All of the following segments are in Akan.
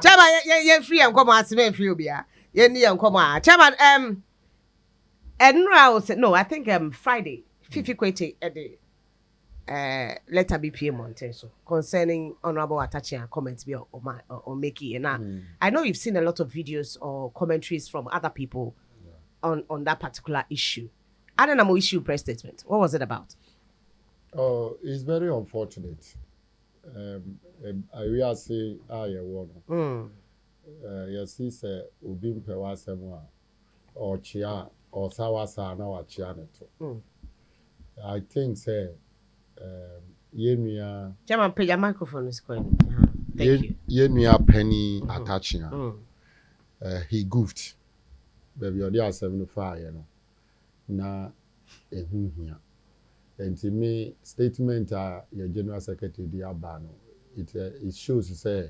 Chairman, ye free and come as men free obia. Ye ni and come on. Chairman, Enra said no, I think Friday, Fifi Kwete at the letter BPM on so concerning Honorable Atta Akyea comments be or Mickey. And I know you've seen a lot of videos or commentaries from other people on that particular issue. I don't know issue press statement. What was it about? Oh, it's very unfortunate. I will say, yes, he said, Ubim Pewasema or Chia or Sawasa now at Chianeto. I think, say, Yemia. Chairman, pay your microphone is going. Thank you. Yemia Penny Atta Akyea. He goofed. Baby, you're 75, you know. Na here. And to me, statement your General Secretary Diabano, it shows say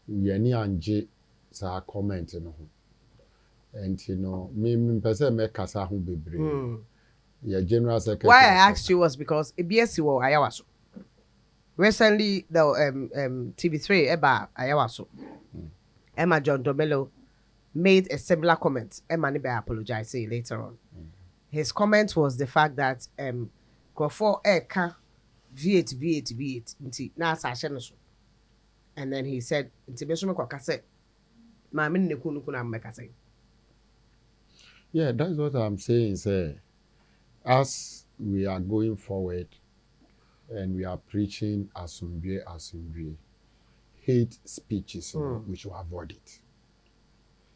we are near and sa comment no. And you know, me person make kasa hu bebre. Your General Secretary. Why I asked you was because ABS wo ayawaso. Recently the TV3 eba ayawaso. Emma John Domelo made a similar comment. Emma Nibe apologized later on. His comment was the fact that Crawford Eka V8 nti na asashe no so. And then he said nti me so me kwakase ma me nnekunu kuna mmekase. Yeah, that's what I'm saying, sir. As we are going forward and we are preaching asumdue, hate speeches, we should avoid it.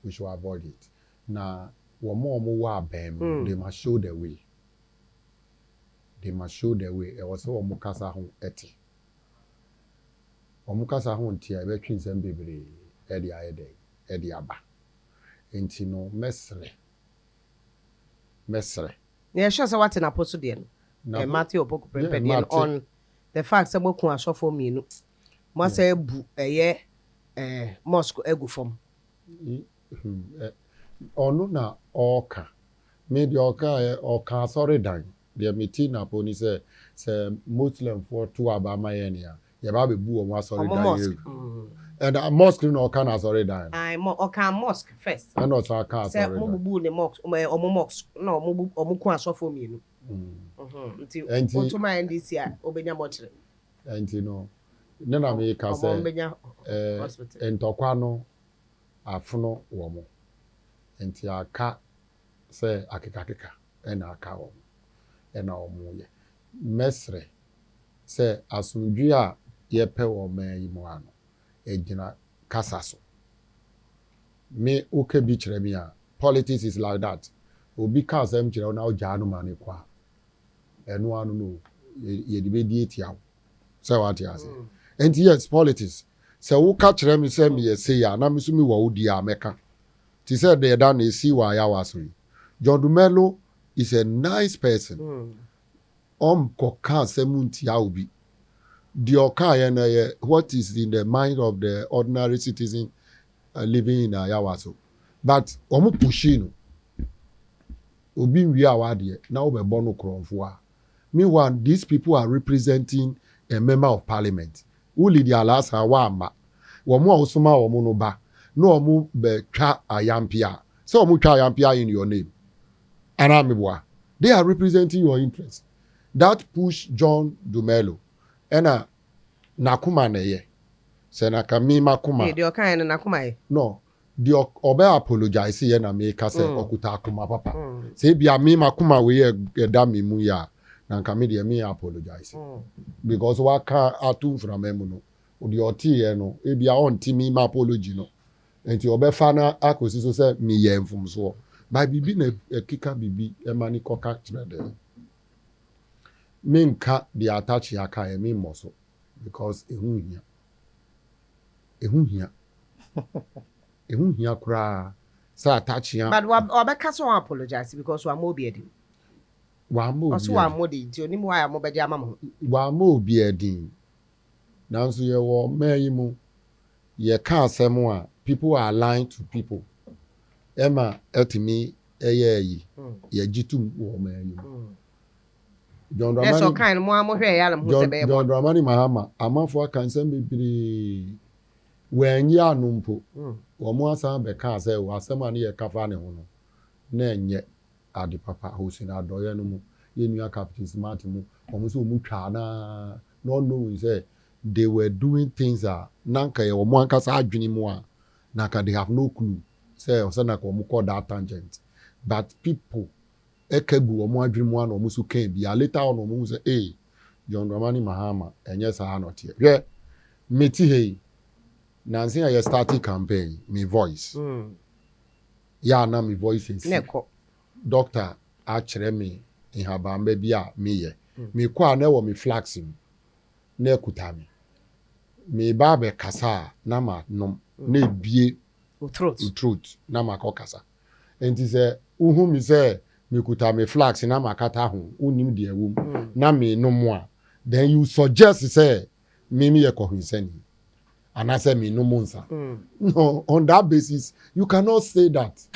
We should avoid it. Now, they must show the way. They must show the way. It was all Mukasa home eti. Omukasa home tia between some baby Eddie Abba. And you know, Mesre. Yeah, sure. So what in Apostle then? Matthew Opoku Prempedian on the fact that Moku are so for me. Must say, mosque egu form. Onuna oka. Made oka sorry dan. The meeting upon is a Muslim for 2 Abamayania. Yababi boo was sorry dan. And a mosque no can sorry dan. I oka mosque first. And also a car. Say Mubu the mosque or mosque. No, Mubu so for me. Until to my end this year, Obenya Motre. And you know, none of me can say, and Toquano, Afuno, Womo. And tia cat say akikakika and a cow and our moye. Mesre say asumdua ye pe o me imoano ejina kasaso. Me oke bi kiremia politics is like that. Obi ka asem kire na ojanu mane kwa. Enu anu no ye de be die tia. Say what you say. And yes, politics. Say wo ka kire me say me say ya na me so me wo odi ameka. He said they done a see why I was with. John Dumelo is a nice person. Koka semunti yaubi. The oka what is in the mind of the ordinary citizen living in Ayawaso. But omu pushino. Obi we are now we bono kronfwa. Meanwhile, these people are representing a member of parliament. Uli di alasa wamba. Wamu osuma wamu no ba. No mu be twa ayampia. So mu twa ayampia in your name. Anamibwa. They are representing your interest. That push John Dumelo. Ena nakuma neye. Se nakami makuma. The oka na nakuma. No. The obe apologize ye na make say okuta akuma papa. Se bia mi makuma we ye da mi mu ya. Na nkami de mi apologize. Because waka atu from emu no. Odi oti ye no. E bia on ti mi ma apology no. Enti obefana akosi so say me ye mfumso ba bibi na ekika bibi e mani koka trade me nka the Atta Akyea aka e me moso because ehun hia kura sa Atta Akyea but obeka so apologize because wa mo bi edin also wa mo di nti oni mo wa mo be di amamo wa mo bi edin nanso ye wo mayimu ye ka asem a people are lying to people. Emma etimi eyeyi ye jitum wo mayimu John Dramani. So kind mo hwe ya lam hu se be John Dramani Mahama amafo aka nsem bibiri when ya numpo omo asan be ka say wo asema na ye kafa ne ho no na enye ade papa hosin adoye no mu ye nua captain smart mu omo so mu twa na no knowing say they were doing things that nanka ye omo ankasa adwene mu a naka they have no clue say osana ko omo call that tangent but people ekegu omo adwene mu na omo so kan bia later on omo say John Dramani Mahama enye sa anote hwe meti hey Nancy, I started campaign, my voice. Yeah, now my voice is Doctor actually me in her bambe bia me. Me kwa never me flaxing. Ne kutami. Me babe kasa nama nom ne bie truth nama kokasa. And he say uhu mi say me kutami flax nama kata ho unim de awum na me no mo. Then you suggest say me ye kohinsani. And I said, me no monsa. No, on that basis, you cannot say that.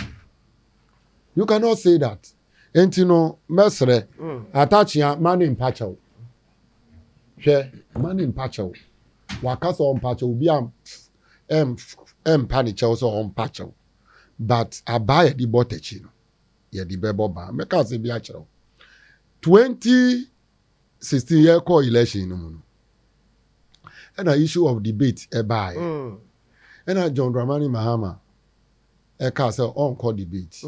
You cannot say that. And you know, Mesre, Atta Akyea, man in Pachel. She, man in Pachel. Wakasa on Pachel, be panic also on Pachel. But I buy the botechino. Yeah, the beboba. Make us be a 2016 year call election. No. And an issue of debate by and a John Dramani Mahama a castle on call debate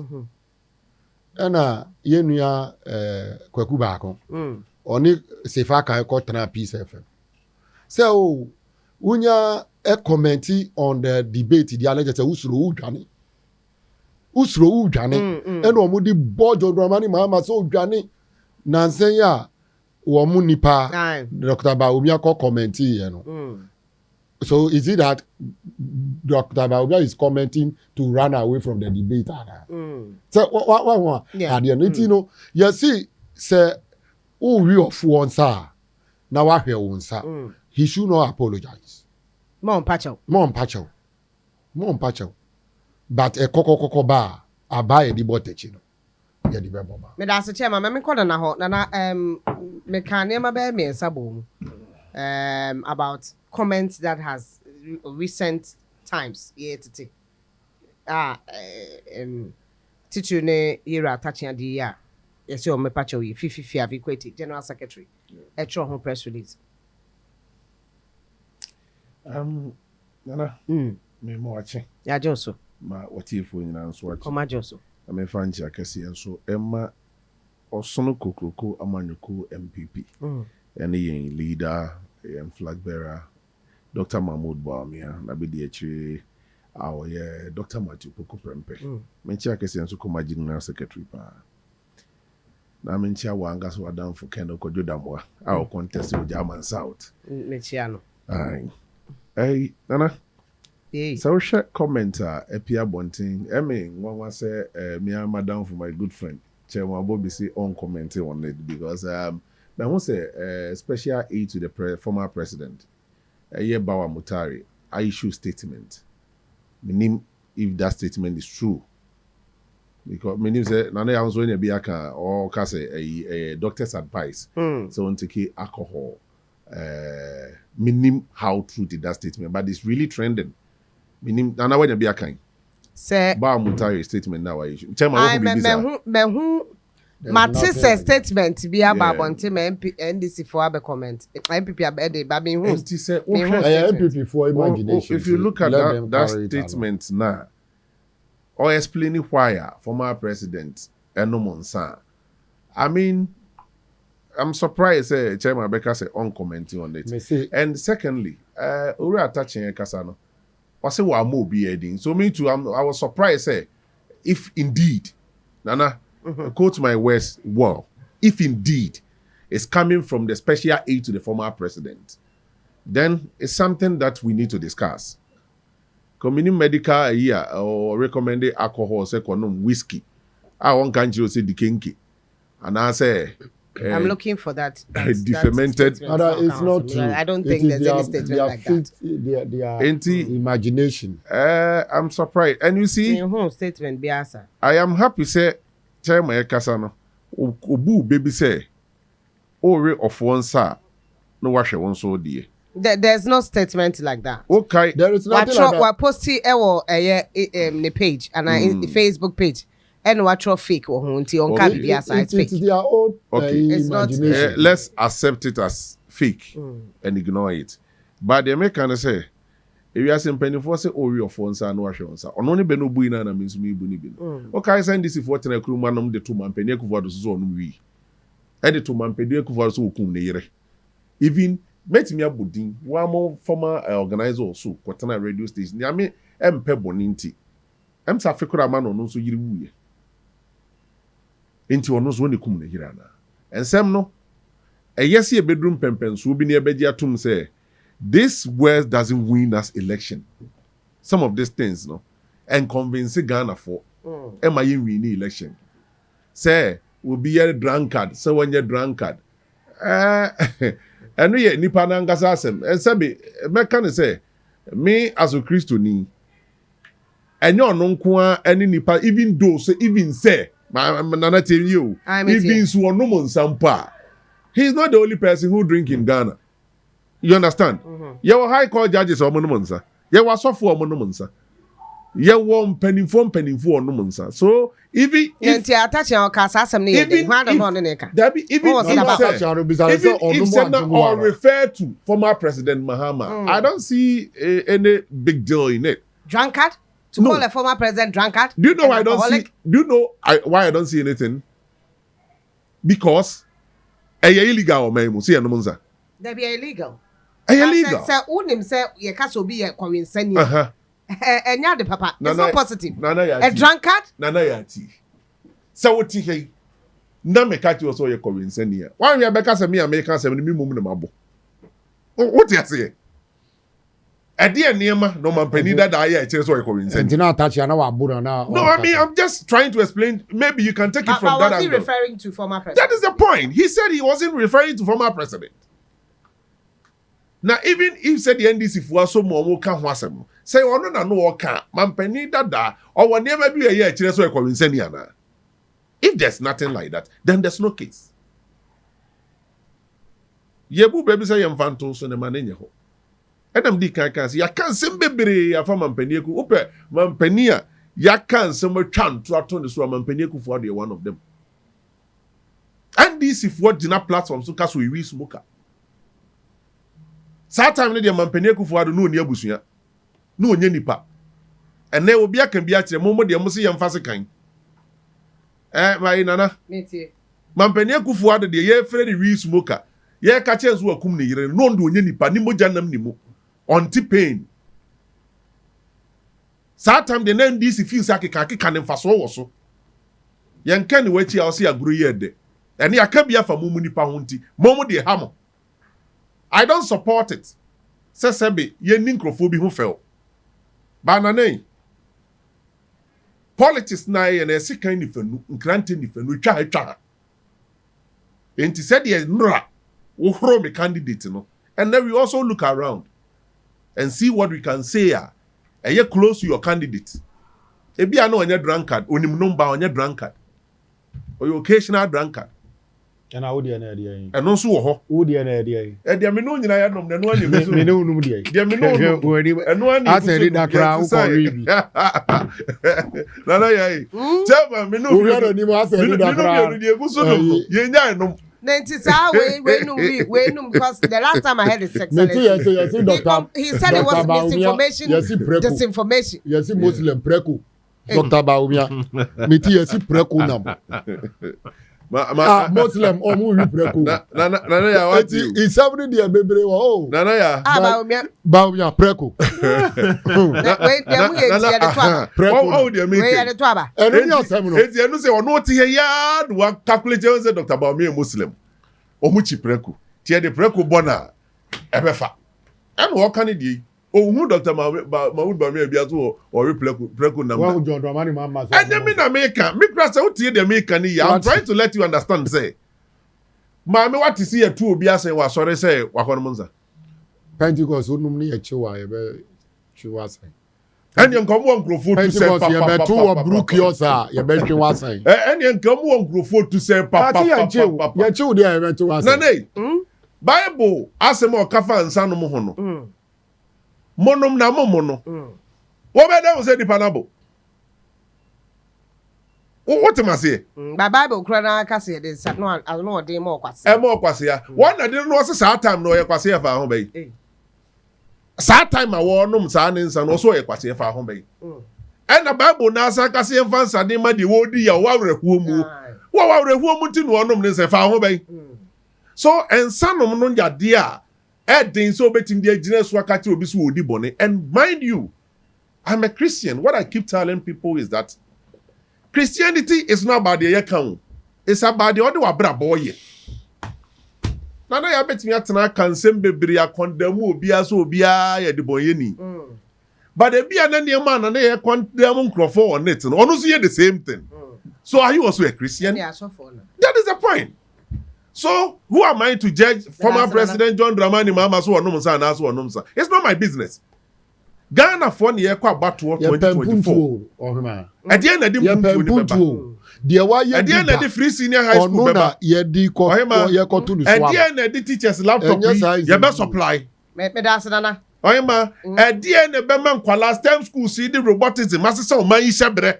and a yenuya kwekubako only sefaka cotton piece FM. So unya a commenting on the debate the alleged usro ujani and omudi board John Dramani Mahama so ujani nansenya Womu nipa Dr. Baumia ko commenting, you know. So is it that Dr. Baumia is commenting to run away from the debate? So what? Yeah. At the end, you know, you see, say, oh, we of one sir. Now what he wants, sir. He should not apologize. More patcho. But a coco bar, I buy a debate, you know. Me da se chairman me koda na ho na me kan ma be me sabo about comments that has recent times tete titu ne era Atta Akyea di ya yes o me pacho yi fifi aviquate general secretary Electoral home press release nana me mo ache ya joso ma watifo nyina nso ache o ma joso ame fanchi akese enso emma osono kokroko amanyoko MPP ene yen leader yen flag bearer Dr. Mahmoud Bawumia na be di achire awoye Dr. Matthew Pokuprempe menchi akese enso ko general secretary pa na menchi awanga so adam for Keno Kododamwa our contest with German South menchi ano ai nana so share commenter Epia Bonting one say me and madam for my good friend Chairman Bobby say on commenting on it because I want say special aid to the former president Bawa Mutari I issue statement meaning if that statement is true because meaning say none I was going to be or can say a doctor's advice so on take alcohol meaning how true did that statement but it's really trending. Minim na when be akan say ba mutari statement now I chairman me hu matise statement bi ababonte me NDC for abe comment MPP abe ba me hu MPP for imagination if you look at that statement now or explaining why former president Enomonsa I mean I'm surprised chairman Becca say on commenting on it and secondly ori Atta Akyea kasano I say wa mo be heading. So me too, I was surprised if indeed, Nana, quote my words well, if indeed it's coming from the special aid to the former president, then it's something that we need to discuss. Community medical year or recommended alcohol, say whiskey. I want country say the kinky. And I say I'm looking for that. Defermented. It's not true. I don't think there's any statement like that. Their imagination. I'm surprised. And you see, statement biasa. I am happy say Chairman Kasano. Obu baby say, Ore of one sir, no wash one so dear. There's no statement like that. Okay. There is nothing like that. What posted the page and Facebook page. And what fake or hunty on It's their own imagination. Let's accept it as fake and ignore it. But the American say, if you are saying penny for say, oh, your phones are no assurance. On only beno buina na means me bunibin. Okay, send this if what in a crew man the 2 man penny for the zone we. And the 2 man penny for so kum near. Even met me a budding, one more former organizer also, Quatana radio station. I mean, Peboninti. Safikura man on so you. Into ono so ne kum ne hirana ensem no yes ye bedroom pempen so bi ne ebeji atum say this word doesn't win us election. Some of these things no and convince Ghana for am I win election say will be a drunkard so when you drunkard eno ye nipa na ngasa asem ensabe me kan say me as a Christian enyo no nko a eni nipa even though say even say Nana tell you, he's not the only person who drink in Ghana. You understand? You were high court judges or monumensa. You were software monumensa. You were penny for monumensa. So even if or refer to former President Mahama, I don't see any big deal in it. Drunkard? To call a former president drunkard? Do you know why I don't see? Do you know why I don't see anything? Because illegal, man. See, no they be illegal. Illegal. Say, unim say ye kaso be ye kwensani. Enya de papa. It's not positive. A drunkard? Nana yati. So what he? Na me catch you so ye kwensani. Why we be kasa me American say me mum na mabo. What you say? Idea niema no man penny that I kire so and na attach na wa buru na. No, I mean I'm just trying to explain. Maybe you can take it from that angle. Was he referring to former president? That is the point. He said he wasn't referring to former president. Now even if said the NDC for so mo ka ho asem. Say ono na no ka man penny dada or one never be a year kire so ekwinsani ana. If there's nothing like that, then there's no case. Yebu baby say yemfanto so ne manenye ho. Adam di kan ya kan sem bebre ya fa mampanieku ope mampania ya kan sem twan to ato ne so mampanieku for the one of them. And this if what dinner platform so kaso we smoker. Sa time ne the mampanieku for no ni abusua. No onye nipa. Ene obi aka bia kire mo de mo se yemfa se kan. Mai nana. Metie. Mampanieku for de ye frɛ the we smoker. Ye ka che so akum ne yire no ndo onye nipa ni moja nam ni mo. Onti pain. Sometimes the name this feels like a can faso also. Yan can wait here, I'll see a gruyede. And ya can be a famumuni paunti, momo de hammer. I don't support it. Sesebe, ye nincrophobi who fell. Banane. Politics na and a sick kind of granting if and try. And he said, yes, nra, who throw me candidate, no. And then we also look around and see what we can say. And you're close to your candidate. If you are not on your drunkard, on your number on your drunkard, or your occasional drunkard. And I would be an idea. And also, would be an idea. And there may know you are not the one you know. There may know and one I said that crowd. Nana, tell me, we are not because the last time I had his excellence, he said it was misinformation, disinformation. Yes, Muslim preku. Dr. Baumia, Meti yes preku nam. Muslim omu preku. Nana ya what you? It's somebody there baby. Oh. Nana ya. Baumia preku. Wait, oh, dear me. Wait, the twaba. And you say, or no, ya, what calculate Dr. Baumia Muslim. Omuchi preku. Tia de preku bona. Ebefa. And what can it be? Oh, who Dr. Mahmoud Bamia Biazo or preku number? Well, John Romani Mama. And then in America, Mikras out here the American. I'm trying to let you understand. Say, Mammy, what is here? Two Biasa was sorry, say, Wakonamonza. Pentecost would normally a chihuahua. And you come one grow food to say, Papa, two or brook yours are your bench was saying. And you come one grow food to say, Papa, your children went to us. Nane, Bible asem o kafa nsa no mo ho no. Monom na mono. Wo be dem say dipa na bo. What am I say? By Bible krana ka say dey say no no dey more kwase. E more kwase ya. One na dey no say time no ye kwase ya fa ho bai. Sad time a wo nom sa ne nsa no so ye kwase fa ho bai. And the Bible na sa ka say fa nsa de ma de wo di ya wa werehua mu. Wa werehua mu ti no nom ne nsa fa ho bai. So ensa nom no ya de a edin so betim de agina so aka ti obi so odi bone. And mind you, I'm a Christian. What I keep telling people is that Christianity is not about the account. It's about the other wabra boy. Now I bet me atena kansem bebre akondem obi aso obi a ye de boye ni. But the be an man and they condemn crofo on it. No so the same thing. So are you also a Christian? Yeah, so for now. That is the point. So who am I to judge former President John Dramani Mahama so onum sa na so onum sa? It's not my business. Ghana for ne kwa battle 2024. At the end of the month, dear why at the end of the free senior high school member, ye di ko ye ko to at the end of the teachers laptop, ye be supply. Me da se dana. Oyema, at the end of the man kwala STEM school see the robotics master o man yisebre.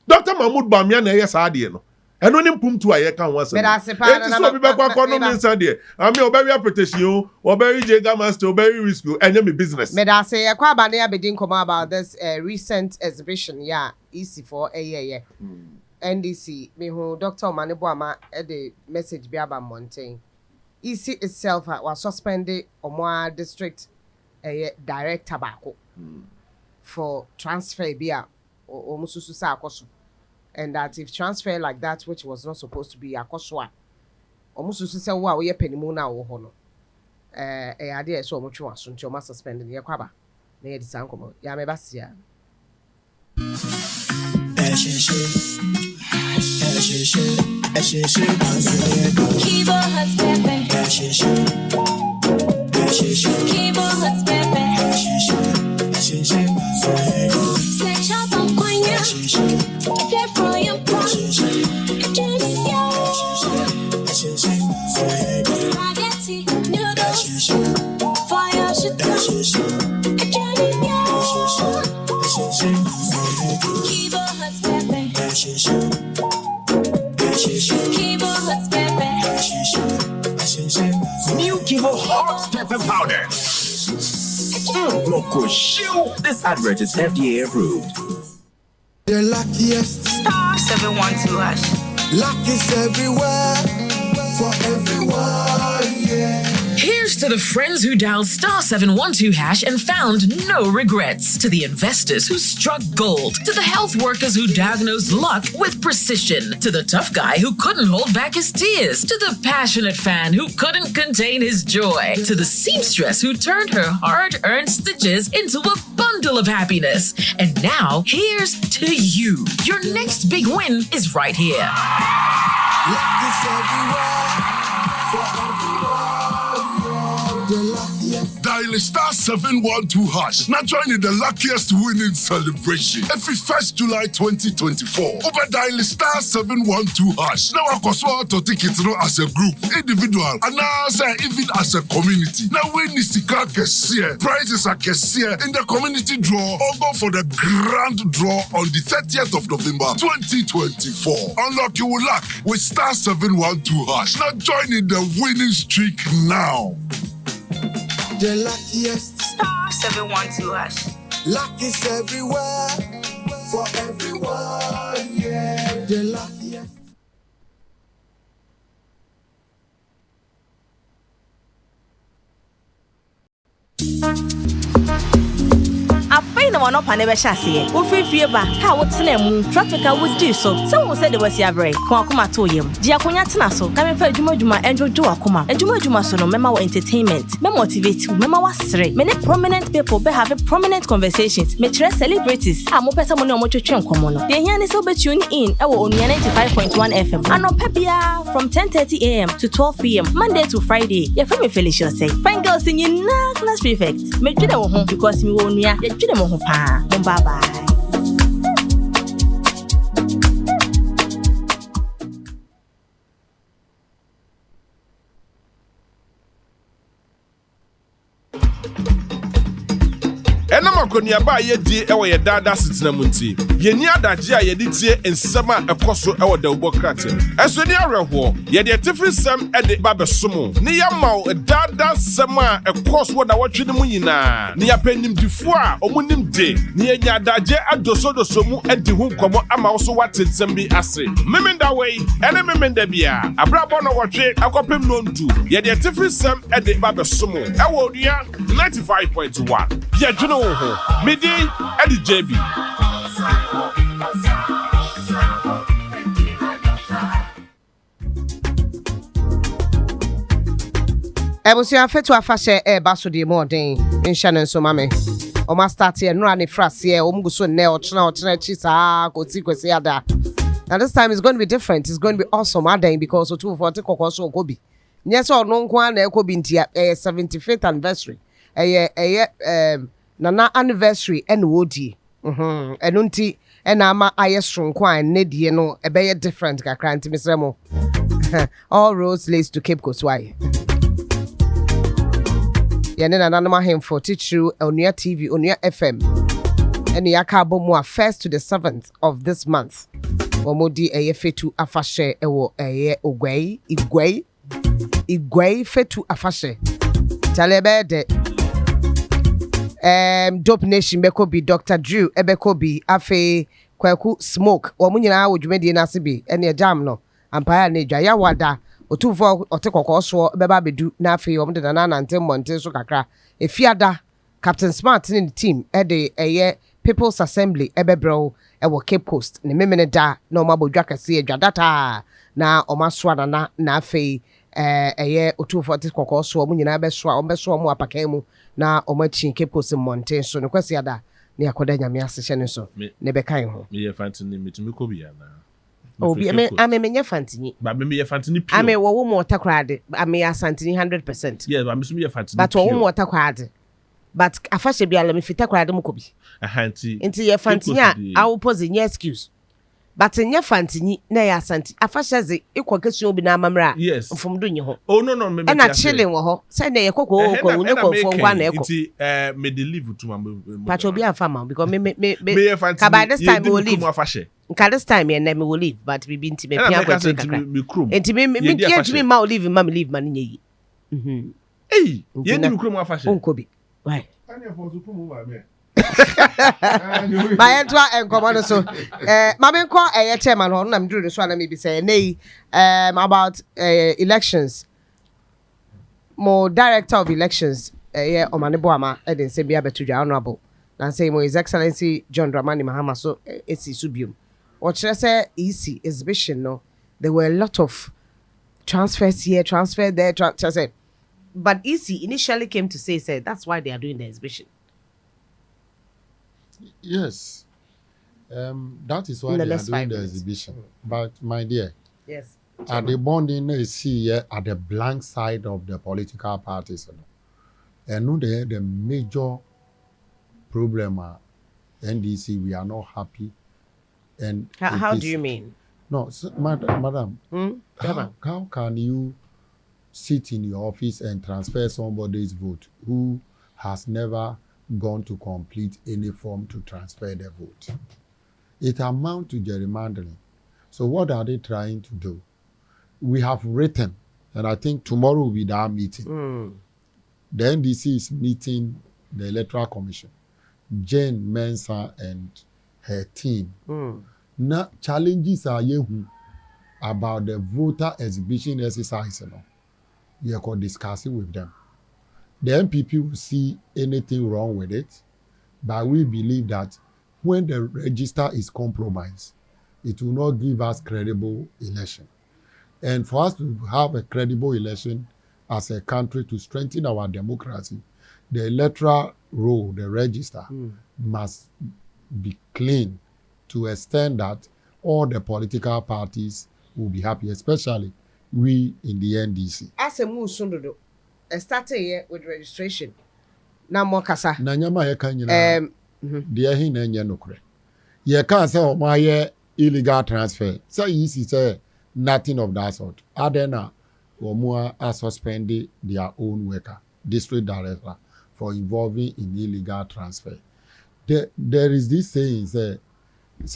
Dr. Mahmoud Bamia na yes ade no. Eno ni mpum tu aye kan wasa. Me da se pa na. So bi be kwa no mensa de. Ami oberi protection, oberi jega master, oberi risk, enye me business. Me da se ye kwa ba na ya bedin come about this recent exhibition yeah, EC4 yeah. NDC me who Dr. Omanibo ama the message be about mountain. EC itself was suspended Onua district director bako for transfer bia or mususu sa akoso. And that if transfer like that which was not supposed to be akoso or mususu say wa we penimu na wo ho no ade so omotwe waso nti o ma suspend ne kwaba na ye disan komo ya me basia. New Kivo Hot Pepper Powder. Loco shoe. This advert is FDA approved. The luckiest. Star 712 hash. Luck is everywhere. For everyone, yeah. Here's to the friends who dialed star 712 hash and found no regrets. To the investors who struck gold. To the health workers who diagnosed luck with precision. To the tough guy who couldn't hold back his tears. To the passionate fan who couldn't contain his joy. To the seamstress who turned her hard-earned stitches into a bundle of happiness. And now, here's to you. Your next big win is right here. Luck is everywhere. For everyone. Dial star 712 hash. Now join in the luckiest winning celebration. Every 1st July 2024. Over dial star 712 hash. Now I can swap to tickets as a group, individual, and now even as a community. Now win is the car cashier. Prizes are cashier in the community draw or go for the grand draw on the 30th of November 2024. Unlock your luck with star 712 hash. Now join in the winning streak now. The luckiest. Star 712 hash. Luck is everywhere. For everyone, yeah. The luckiest. afei na wɔn ɔpa ne bɛhyɛ aseɛ wofifie ba ka wotena mu traffic a wodi so sɛ wo sɛ de wasi abrɛ ko akoma to yam di akonya tena so ka me fa adwuma enjojo akoma adwuma so no mema wo entertainment me motivate wo mema wasere me ne prominent people be have prominent conversations me kyerɛ celebrities a mo pesa mo ne mo twetwe nkomo no de hia ne sɛ obetune in ɛwɔ Onua 95.1 FM anɔpa bia from 10:30 a.m. to 12 p.m. Monday to Friday ye from Felicia say fine girls in class prefect me twede wo ho because me wo Onua ye twede mo ho pa bye bye. nkoniaba ye die e wo ye dada sitina munti ye ni adaje a ye de tie ensema ekoso e wo dawbokrate eso ni areho ye de tifisem e de babesomo ni ya maw dada sema ekoso da wotwe ne mu nyina ni ya panim difo a omunim de ni ye nya adaje adosodoso mu e di hu nkomo ama wo so watensem bi ase memenda we ene memenda bia abrabo no wotwe akopem no ndu ye de tifisem e de babesomo e wo dua 95.1 ye dwene wo ho midi e di JB Ebusia fetu afashe baso di modern inshanen so mame. O ma start here no ani frase here o mguso ne o china chisa kwesi ada. Now this time is going to be different. It's going to be awesome adan because so 240 kokoso okobi. Nye so no nko na ekobi ntia 75th anniversary. Nana anniversary and wodi. Eno nti na ama ayesro nko an ne die no ebeye different kakra nti misremo. All roads leads to Cape Coast why. Yene na nanoma hemfo teacher Onua TV, Onua FM. And yaka bomu 1st to the 7th of this month. Omodi fetu afashe ewo ogwei igwei fetu afashe. Talebe de Dope Nation beko bi Dr. Drew ebeko bi afe kwaku smoke. Omu nyina wodwumedi na sibi ene jam no. Ampaya ne dwa ya wada otufo otekokoswo beba bedu na afi omde na nantem monte so kakra efiada Captain Smart in the team de People's Assembly ebebro ewo Cape Coast ne memene da na omabodwa kase adwadata na omaswa na afi otufo otekokoswo mu nyina beso mu apakan mu na omachi Cape Coast monte so ne kwasi ada ne akoda nyame asehye ne so ne bekan ho me ye fantini metumi ko bia na Obi ame menye fantini. But me ye fantini pure. Ame wo mo takrade. Ame ya santini 100%. Yes, but me ye fantini. But wo mo takrade. But afashe bia la me fita krade mo kobi. Ahanti. Nti ye fantini a wo pose nye excuse. But nye fantini na ya santi. Afashe ze ikwakesu obi na amamra. Yes. Mfumdu nye ho. Oh no me. E na chilling wo ho. Say na ye kokko wo ko fo ngwa na eko. Nti me deliver to my. Pacho obi anfa ma because me ye fantini. By this time we will leave. Afashe. This time me will leave, but we been to me pia kwa kakra. Enti me tia ma leave ma leave man nyi. Hey, ye ni mikro mu afashe. Onkobi. Why? Ani afo so pu mu ba me. My entwa enkomo no so. Ma me nko chairman ho na me duru so na me bi say nay about elections. Mo director of elections Omane Boama Eden say be abetuja honorable. Na say mo His Excellency John Dramani Mahama so esi subium. Or say easy exhibition no. There were a lot of transfers here, transfer there, transfer. But easy initially came to say that's why they are doing the exhibition. Yes. That is why they are doing the exhibition. But my dear, yes. At the bonding is see at the blank side of the political parties. And no the major problem NDC we are not happy. And how do you mean? No, madam. How can you sit in your office and transfer somebody's vote who has never gone to complete any form to transfer the vote? It amounts to gerrymandering. So what are they trying to do? We have written, and I think tomorrow will be our meeting. The NDC is meeting the Electoral Commission, Jane Mensah and her team. Now, challenges are about the voter exhibition exercise. You can discuss it with them. The MPP will see anything wrong with it, but we believe that when the register is compromised, it will not give us credible election. And for us to have a credible election as a country to strengthen our democracy, the electoral roll, the register, must be clean to extend that all the political parties will be happy, especially we in the NDC. As a move soon started here with registration. Now more kasa. Na nyama ye kan nyina. De hin na nye nokre. Ye kan say o ma ye illegal transfer. Say easy say nothing of that sort. Adena Onua are suspended their own worker, district director, for involving in illegal transfer. there is this saying say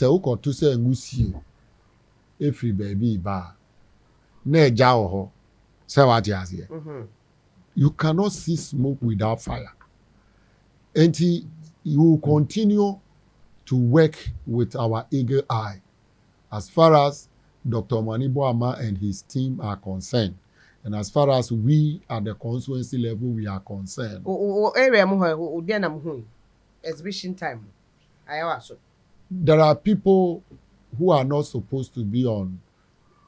uko to say ngusi every baby ba na eja ho say what you say. You cannot see smoke without fire. And you will continue to work with our eagle eye as far as Dr. Maniboama and his team are concerned. And as far as we at the constituency level we are concerned. Exhibition time. There are people who are not supposed to be on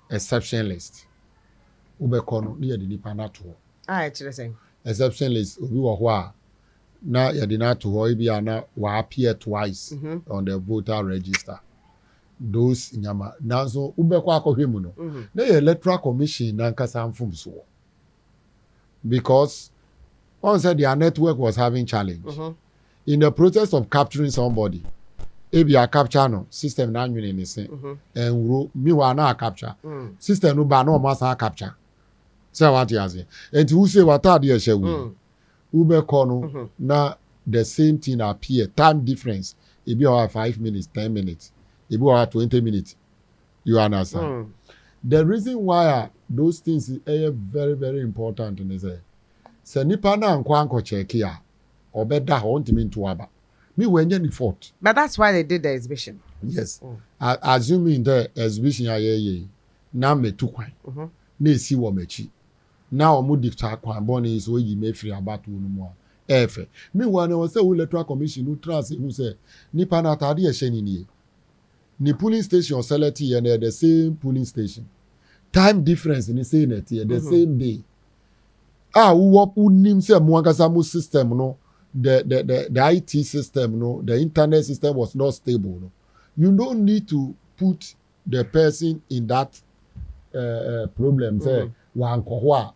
exception list. Ubekono near the Nipanato. Exception list obi wo ho a na yede na to ho bi ana wa appear twice on the voter register. Those nyama nanso ubekwa akohwemu no na electoral commission na nkasa mfum so because on said their network was having challenge in the process of capturing somebody ebia capture no system na anwene ni se enwuro mi wa na capture system no ba na o masa capture say what you say and who say what are the shewu ubekono na the same thing appear time difference e be 5 minutes 10 minutes e be 20 minutes you understand the reason why those things are very very important is say nipa na anko check ya obeda ho ntimi nto aba me wenye ni fault but that's why they did the exhibition. Yes. Assuming the exhibition ayeye na metukwan na esi wo machi na omo dictate kwan boni is we me free about no mo efe me wan no say electoral commission no trans who say nipa na tade e hye ni ni polling station select here na the same polling station time difference ni say na the same day wo unim say mo ankasa mo system no the IT system no the internet system was not stable no. You don't need to put the person in that problem say wan ko ho a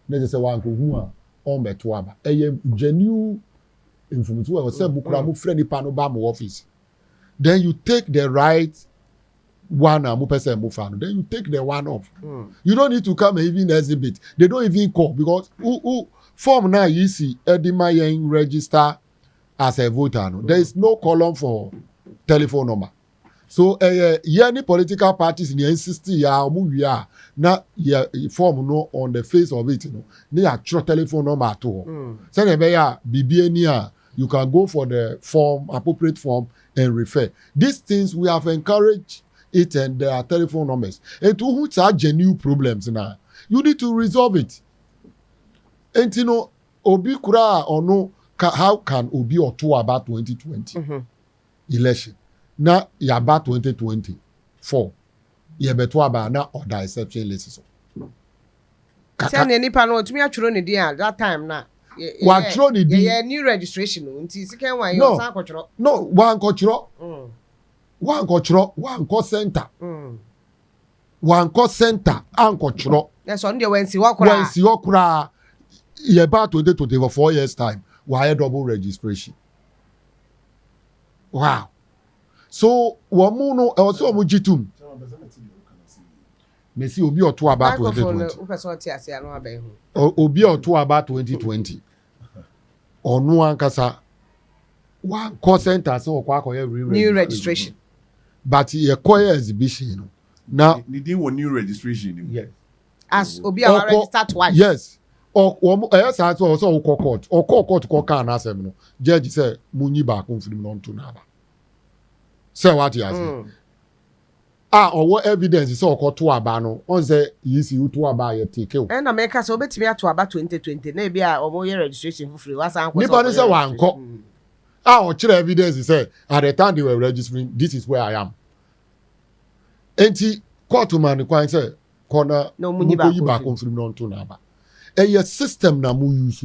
na say wan ko hu a on beto aba genuine information we say bukura mo friend nipa no ba mo office then you take the right one and mo person mo fa no then you take the one off. You don't need to come and even exhibit. They don't even call because who form now you see edima yen register as a voter no. There is no column for telephone number. So any political parties in the insist ya mu wi a na form no on the face of it no they are true telephone number to say na be ya bibie ni a you can go for the form appropriate form and refer. These things we have encouraged it and there are telephone numbers and to who are genuine problems now you need to resolve it. And you know obi kura or no how can obi or two about 2020 election na yaba 2024 ye beto aba na order exception list so tell nipa no tumi atworo ne din at that time na wa tworo ne din ye new registration no nti sikan wan yo san kwotworo no wan kwotworo wan ko center an kwotworo yes on the when si hokura ye ba 2024 for 4 years time wa double registration. Wow. So womu no also omu jitum me see obi oto about 2020 obi oto about 2020 onu ankasa one call center so kwa akoye new registration but ye koye exhibition no now needing one new registration. Yes, as obi are registered twice. Yes o sa so court or court ko kan asem no judge say munyi ba confirm no to na ba. Say what you say. Or evidence say okoto aba no on say yisi uto aba ye take o. Na make say obetimi ato aba 2020 na e bia omo ye registration for free wasan ko. Nipa say wan ko. O kire evidence say at the time they were registering this is where I am. Enti court man kwan say corner no munyi ba confirm no to na ba. A system na mu use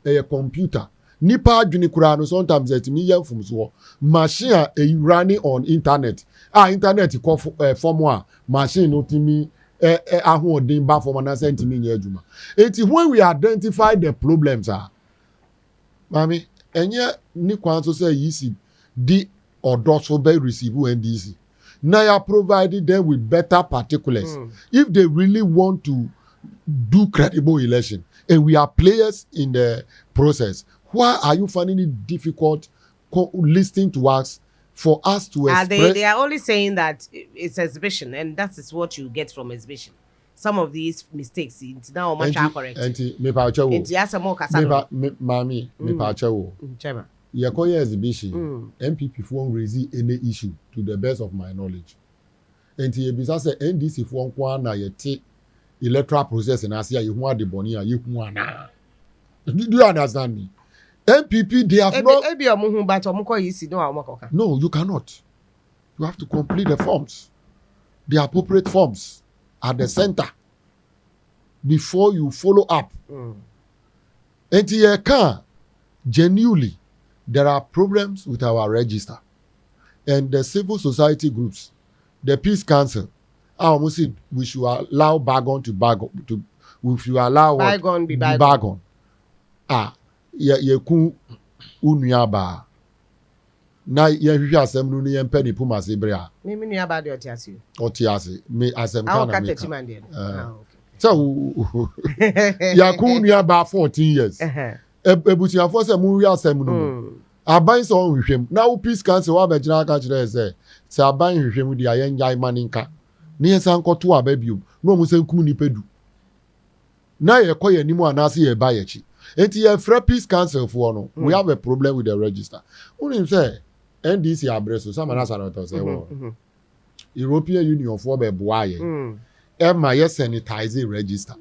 a computer. Nipa adwini kura no sometimes it me yam from so machine running on internet internet ko form machine no timi ahoodin ba form na sentimi nya adwuma enti when we identify the problems mami enye ni kwan so say yisi di odo so be receive NDC now you provided them with better particulars if they really want to do credible election and we are players in the process. Why are you finding it difficult listening to us for us to express. They are only saying that it's exhibition, and that is what you get from exhibition. Some of these mistakes, it's now much correct. Me pa acha wo. It's yes more kasano. Me pa acha wo. Chairman. Yekoye exhibition. MPP won't raise any issue to the best of my knowledge. Enti ebisa say NDC fo nko na yete electoral process na ase you hu de boni a you hu ana. Do you understand me? MPP they have not. No, you cannot. You have to complete the forms, the appropriate forms at the center before you follow up. And genuinely, there are problems with our register and the civil society groups, the Peace Council. I almost said we should allow bygone to bygone. We should allow bygone be bygone. Yeku Onua ba na yehwehwe asem no ye mpa ni puma sebrea me nua ba de otiase me asem kana me okay so yaku nua ba 14 years ebutuafo se mu wi asem no aban so hwehwem na wo Peace Council wa begina aka kire se aban hwehwem di ayen jai maninka ne yesan koto aba biom no mu senkum ni pedu na ye koye nimu anase ye ba ye chi. Enti ye fra Peace Council for no we have a problem with the register. Unim say NDC abreso some na sanata say European Union for be boa ye Emma ye sanitize register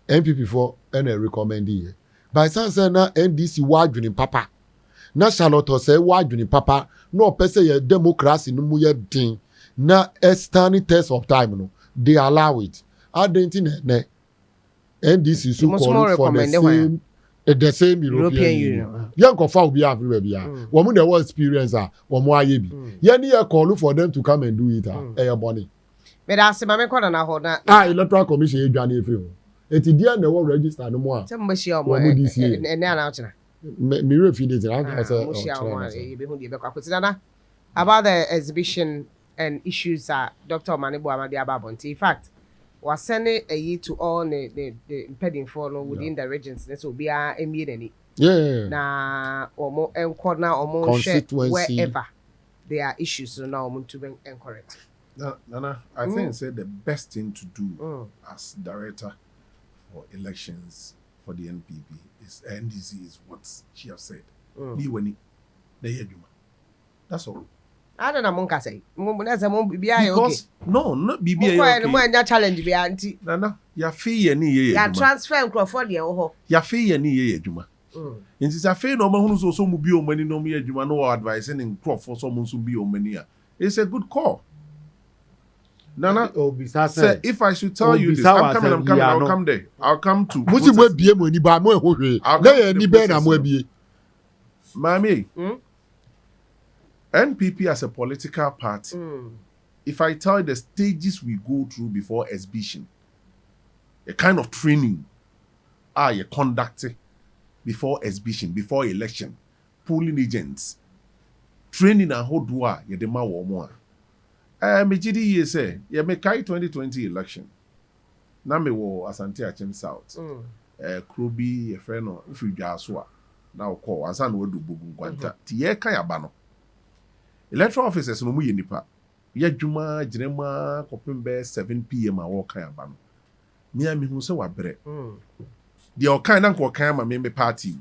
MPP for and recommend ye by sense na NDC wa dwene papa na Charlotte say wa dwene papa no pese ye democracy no mu ye din na a standing test of time no they allow it identity ne NDC so call for the same European Union. Young of how we have woman there was experience or more ye be. Yenny a call for them to come and do it bonnie. But I say my corner now hold that. Electoral Commission you join film. It is the one register no more. Some much and now out. Mirror feed it about the exhibition and issues Dr. Manibu Amadi Ababonti. In fact, was sending a year to all the impeding follow within the regions. This will be a immediate. Yeah. Na or more and corner or more wherever there are issues so now to be incorrect. Nana, I think say the best thing to do as director for elections for the NPP is NDC is what she have said. Be when that's all. I don't know monka say. Because no, not BBI. Okay. Challenge be auntie. Nana, ya fee ni ye. Ya transfer Crawford ye ho. Ya fee ni ye adwuma. Nti sa fee no ma hunu so mu bi o mani no mu ye adwuma no advice in Crawford so mu so bi o mani a. It's a good call. Nana, say if I should tell you this, I'm coming, I'll come there. I'll come to. Musi we bie mo ni ba mo ehwe. Na ye ni be na mo bie. Mami. NPP as a political party, if I tell you the stages we go through before exhibition, a kind of training you conducting before exhibition, before election, polling agents, training and how do you demand more. Me GD say, you make 2020 election. Na me wo Asante Akyem South. Krobi a friend of Fridjaswa. Now call Asan Wodu Bugu Kwanta. Tie kaya bano. Electoral officers no mu ye nipa. Ye dwuma girema kopem be 7 PM a wo kan aba no. Me am hu se wa bre. The o kan na ko kan ma me party.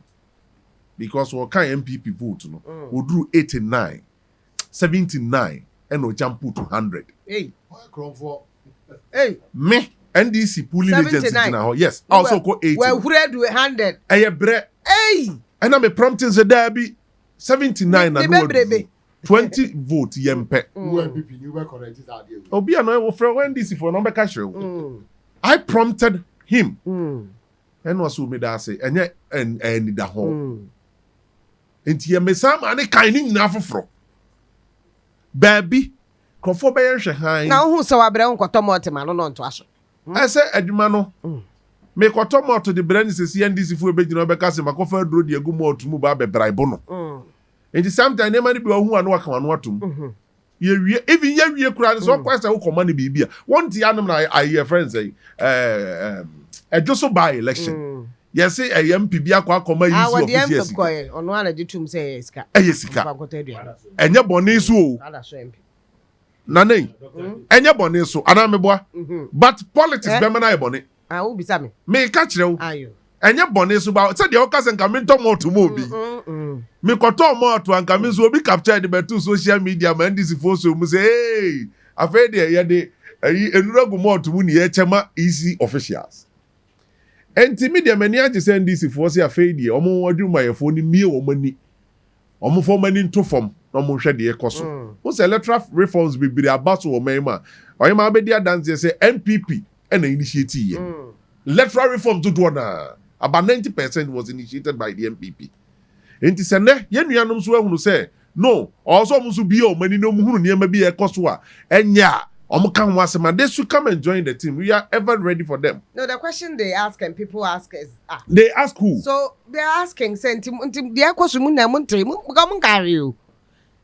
Because wo kan MPP vote no. Wo duru 89, 79 and no jump to 100. Hey, hey, me NDC polling agency now. Yes, also go 80. Well, where do 100? Hey, bre. Hey, and I'm a prompting the derby 79 and 20 vote yempe. MPP you were correct is idea. Obi ano wo frɛ NDC for number cash. I prompted him. And was who made that say and da ho. Enti ye mesam ane kan ni nyina foforo. Baby, Crawford be hwe han. Na hu se wa bre nkoto motima no no nto aso. I say adwuma no. Me koto moto de brand se NDC fu be gina be ka se makofa duro de agu moto mu ba be braibo no. Enti sometimes na mani bi wa hu anu aka anu atom. Ye wie even ye wie kura so kwasa wo koma ne bibia. Won ti anum na aye friends say ejoso by election. Yes, a MP be a quacoma I want the use MP on one of the tombs say, Ska. And your bonnet so. Nane, and your bonnet so, and I'm a boy. But politics, Bemana bonnet. I will be Sammy. May catch you. Are you? And your bonnet so about said your cousin coming to more to movie. Me koto more to and coming so be captured by 2 social media man. This is for so say, hey, I've heard the and more to win here, Chama easy officials. And to me, the many are just send this for say a fade, or more do my phone meal or money. Or more for money into form, no more shed the ecoso. What's electoral reforms be the about or Mayma? Or am I be there dance say MPP and the initiative? Electoral reform to do about 90% was initiated by the MPP. And it's a ne, Yanum who say, no, also must be your money no moon near maybe a coswa. And yeah. They should come and join the team. We are ever ready for them. No, the question they ask and people ask is they ask who? So they're asking the question mun carry you.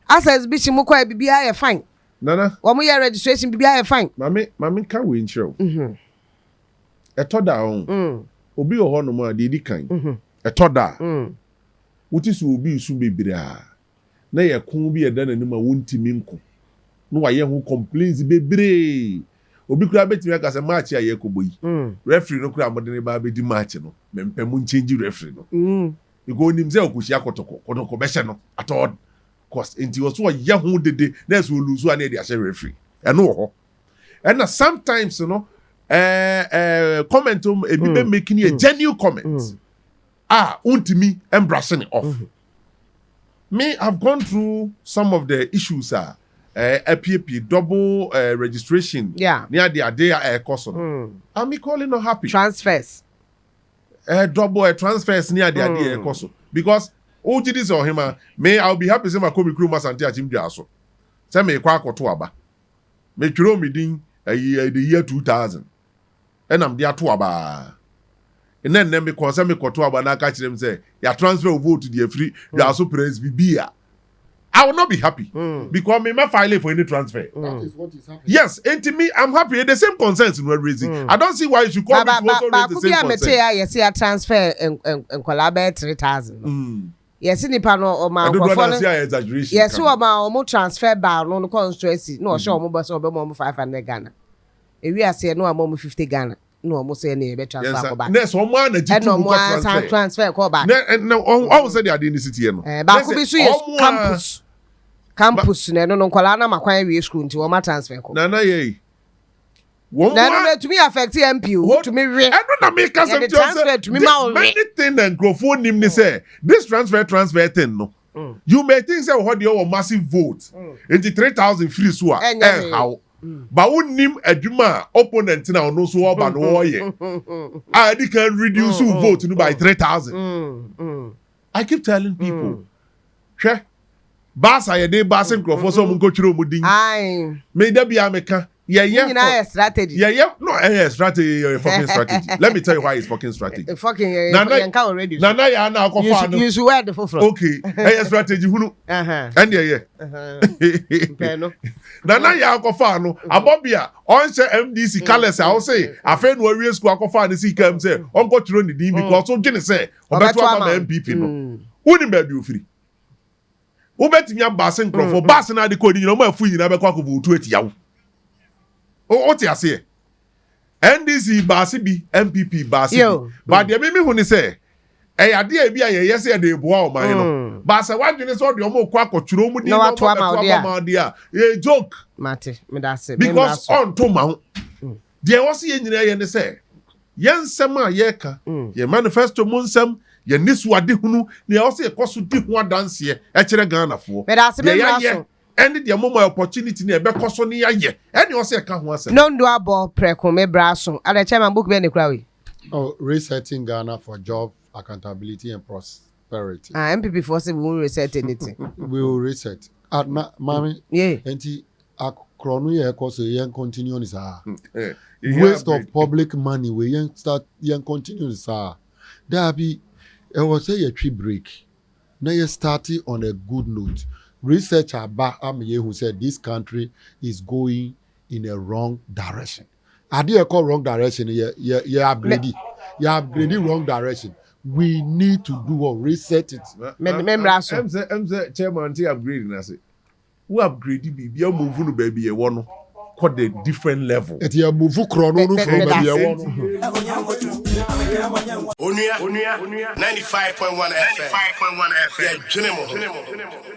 As bichi mu kwa BBI fine. Nana. Omo ya registration BBI fine. Mami can we insure? A toda on. Obi o no mo de kan. A toda. Wuti su obi su bebira. Na ye kun bi e dan na ma wontimi nko. No why who complains bebre obi kura betimi aka say match aye kobo yi referee no kura modern ba be di match no mempem mun change referee no because nim say okushi akotoko be hye no at all cost enti wo so ye hu dede na so lose one dey hye referee e no ho and sometimes you know comment e be making a genuine comment untimi embracing off me I've gone through some of the issues APP double registration. Yeah. Near the idea cost. I'm equally not happy. Transfers. Double transfers near the idea cost. Because OGDs or him, may I'll be happy to say my Kobe crew must anti Jim Diaso. Say me quack or tuaba. Make your meeting the year 2000. And I'm there tuaba. And then me concern me kotuaba and I catch them say, your transfer vote to the free, you also praise BBA. I will not be happy because me file for any transfer. That is what is happening. Yes, and to me, I'm happy. The same concerns in raising. I don't see why you should call me to also raise the same concern. Yes, a transfer and collaborate 3,000. Yes, in the panel or my exaggeration. Yes, who are my transfer bar no constituency. No, show me bus over more 500 Ghana. If we are saying no, I'm more 50 Ghana. No, almost say any better transfer back. Next one man and no more transfer call back. No, all said they are in the city. Back could be campus no kwala na makwan we school nti o ma transfer ko na ye na to me affect MP to me we I don't na make us transfer to me ma many thing and microphone nim ni say this transfer thing no you may think say what the massive vote into 3,000 free so how but won nim adwuma opponent na no so oba no ye they can reduce vote by 3,000 I keep telling people sure Basa ye dey basa nkrofo so mo nkochiro mo din. Ai. Me da bia meka. Yeah, strategy. Yeah. No, strategy, fucking strategy. Let me tell you why it's fucking strategy. Fucking already. Nana ya na akofa no. You should wear the full. Okay. Strategy hunu. And Peno. Nana ya akofa no. Abobia on say MDC Carlos I will say afen no awie school akofa no see come say on kochiro ni din because so gene say obeto ama MPP no. Woni ba bi ofiri. Ubetimi abase nkrofo base na de ko ni no ma fu nyina be kwa ko vote etiawo o ti ase NDC base bi MPP base bi but de me hu ni say ade e bi aye yese de boa o man no base wadwene so de o mo kwa akotwuro mu di no ma de a e joke mate me da say because on to ma de wo se ye nyina ye ne say yensem a ye ka ye manifesto mu nsem ye niswade hunu ne also ekoso di ho adanse e kire Ghana fo me da say me raso and the moment opportunity ne be koso ne yaye and also ka ho asem no ndo abo preko me braso ada chairman book be ne kra we resetting Ghana for job accountability and prosperity. MPP for say we will reset anything. We will reset. Mami, yeah. Enti akrono ye koso yen continue ni sa. Waste of public money we yen start yen continue ni sa. There be was say a tree break. Now you starting on a good note. Research about who said this country is going in a wrong direction. I did call wrong direction. You upgrading wrong direction. we need to do what reset it. Chairman, upgrade na say. Who upgrade BB? You move no baby a one. Quite the different level. It ya move chrono from baby a one. Onua 95.1 FM. 95.1 FM. Yeah,